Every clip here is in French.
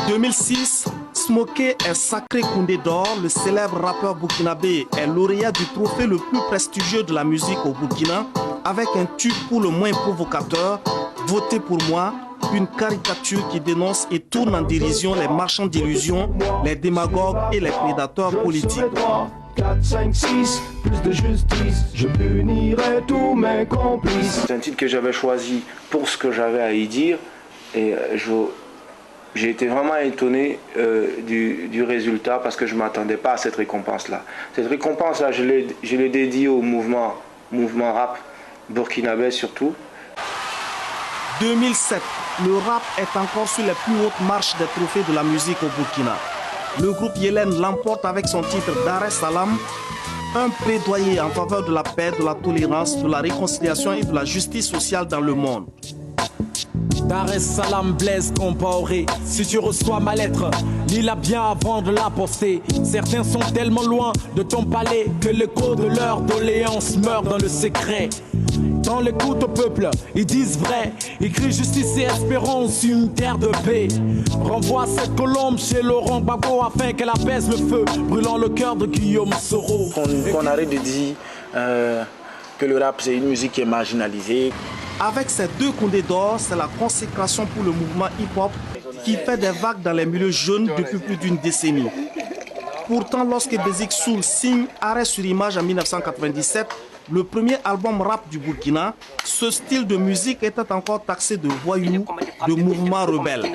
2006, Smokey est sacré Koundé d'or. Le célèbre rappeur burkinabé est lauréat du trophée le plus prestigieux de la musique au Burkina avec un tube pour le moins provocateur, Votez pour moi, une caricature qui dénonce et tourne en dérision les marchands d'illusions, les démagogues et les prédateurs politiques. 4, 5, 6, plus de justice, je punirai tous mes complices. C'est un titre que j'avais choisi pour ce que j'avais à y dire et j'ai été vraiment étonné du résultat parce que je ne m'attendais pas à cette récompense-là. Cette récompense-là, je l'ai dédiée au mouvement rap burkinabé surtout. 2007, le rap est encore sur les plus hautes marches des trophées de la musique au Burkina. Le groupe Yélène l'emporte avec son titre Dar es Salam, un plaidoyer en faveur de la paix, de la tolérance, de la réconciliation et de la justice sociale dans le monde. Dar es Salam, Blaise Compaoré, si tu reçois ma lettre, lis-la bien avant de la poster. Certains sont tellement loin de ton palais que l'écho de leur doléance meurt dans le secret. Dans l'écoute au peuple, ils disent vrai, ils crient justice et espérance, une terre de paix. Renvoie cette colombe chez Laurent Gbagbo afin qu'elle apaise le feu, brûlant le cœur de Guillaume Soro. Qu'on arrête de dire que le rap c'est une musique qui est marginalisée. Avec ces deux Koundé d'or, c'est la consécration pour le mouvement hip-hop qui fait des vagues dans les milieux jeunes depuis plus d'une décennie. Pourtant, lorsque Basic Soul signe Arrêt sur image en 1997, le premier album rap du Burkina, ce style de musique était encore taxé de voyous, de mouvements rebelles.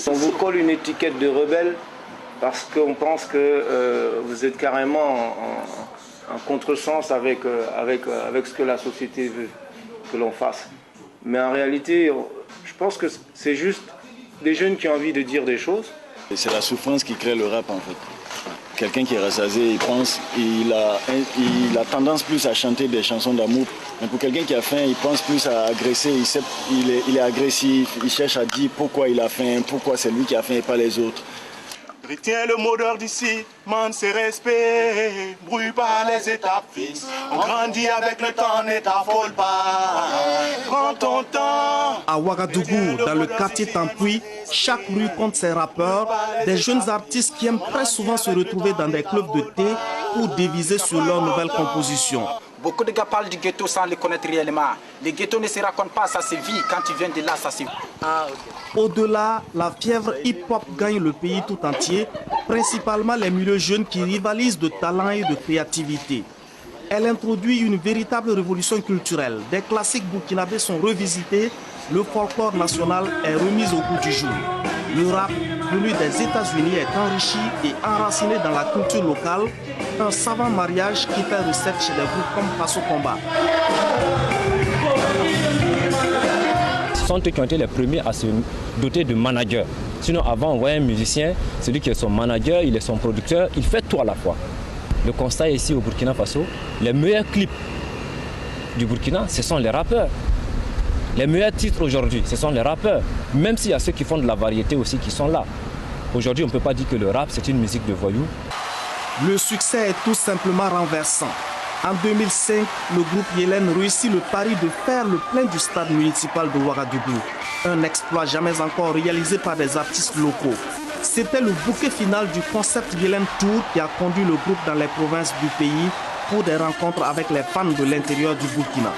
On vous colle une étiquette de rebelle parce qu'on pense que vous êtes carrément en contresens avec ce que la société veut que l'on fasse. Mais en réalité, je pense que c'est juste des jeunes qui ont envie de dire des choses. C'est la souffrance qui crée le rap en fait. Quelqu'un qui est rassasié, il a tendance plus à chanter des chansons d'amour. Mais pour quelqu'un qui a faim, il pense plus à agresser, il est agressif, il cherche à dire pourquoi il a faim, pourquoi c'est lui qui a faim et pas les autres. Retiens le mot d'ordre d'ici, man c'est respect, brouille pas les étapes fixes. On grandit avec le temps, ne t'affole pas, prends ton temps. À Ouagadougou, dans le quartier Tampoui, chaque rue compte ses rappeurs, des jeunes artistes qui aiment très souvent se retrouver dans des clubs de thé pour déviser sur leurs nouvelles compositions. Beaucoup de gars parlent du ghetto sans le connaître réellement. Le ghetto ne se raconte pas, ça se vit. Quand tu viens de là, ça se vit. Au-delà, la fièvre hip-hop gagne le pays tout entier, principalement les milieux jeunes qui rivalisent de talent et de créativité. Elle introduit une véritable révolution culturelle. Des classiques burkinabés sont revisités, le folklore national est remis au goût du jour. Le rap, venu des États-Unis, est enrichi et enraciné dans la culture locale, un savant mariage qui fait recette chez des groupes comme Faso Combat. Ce sont eux qui ont été les premiers à se doter de managers. Sinon, avant, on voyait un musicien, celui qui est son manager, il est son producteur, il fait tout à la fois. Le constat ici au Burkina Faso, les meilleurs clips du Burkina, ce sont les rappeurs. Les meilleurs titres aujourd'hui, ce sont les rappeurs. Même s'il y a ceux qui font de la variété aussi qui sont là. Aujourd'hui, on ne peut pas dire que le rap, c'est une musique de voyous. Le succès est tout simplement renversant. En 2005, le groupe Yélène réussit le pari de faire le plein du stade municipal de Ouagadougou. Un exploit jamais encore réalisé par des artistes locaux. C'était le bouquet final du concept Yélène Tour qui a conduit le groupe dans les provinces du pays pour des rencontres avec les fans de l'intérieur du Burkina.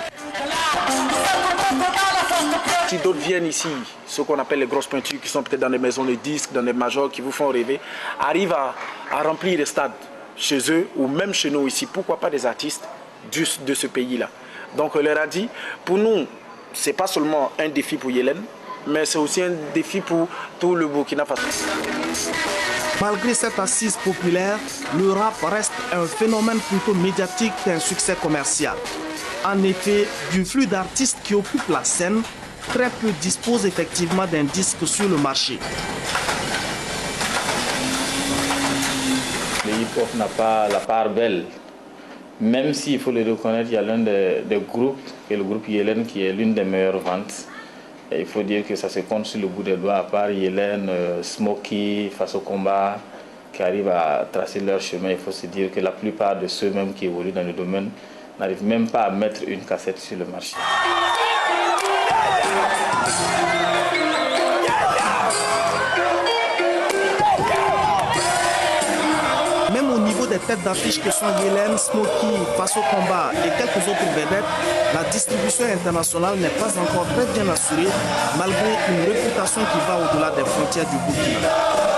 Si d'autres viennent ici, ce qu'on appelle les grosses peintures qui sont peut-être dans des maisons de disques, dans des majors qui vous font rêver, arrivent à remplir les stades chez eux ou même chez nous ici. Pourquoi pas des artistes de ce pays-là? Donc on leur a dit, pour nous, ce n'est pas seulement un défi pour Yélène, mais c'est aussi un défi pour tout le Burkina Faso. Malgré cette assise populaire, le rap reste un phénomène plutôt médiatique qu'un succès commercial. En effet, du flux d'artistes qui occupent la scène, très peu disposent effectivement d'un disque sur le marché. Le hip-hop n'a pas la part belle. Même s'il faut le reconnaître, il y a l'un des groupes, qui est le groupe Yélène, qui est l'une des meilleures ventes. Et il faut dire que ça se compte sur le bout des doigts, à part Yélène, Smokey, Faso Combat, qui arrivent à tracer leur chemin. Il faut se dire que la plupart de ceux-mêmes qui évoluent dans le domaine n'arrive même pas à mettre une cassette sur le marché. Même au niveau des têtes d'affiche que sont Yélène, Smokey, Faso Combat et quelques autres vedettes, la distribution internationale n'est pas encore très bien assurée malgré une réputation qui va au-delà des frontières du Burkina.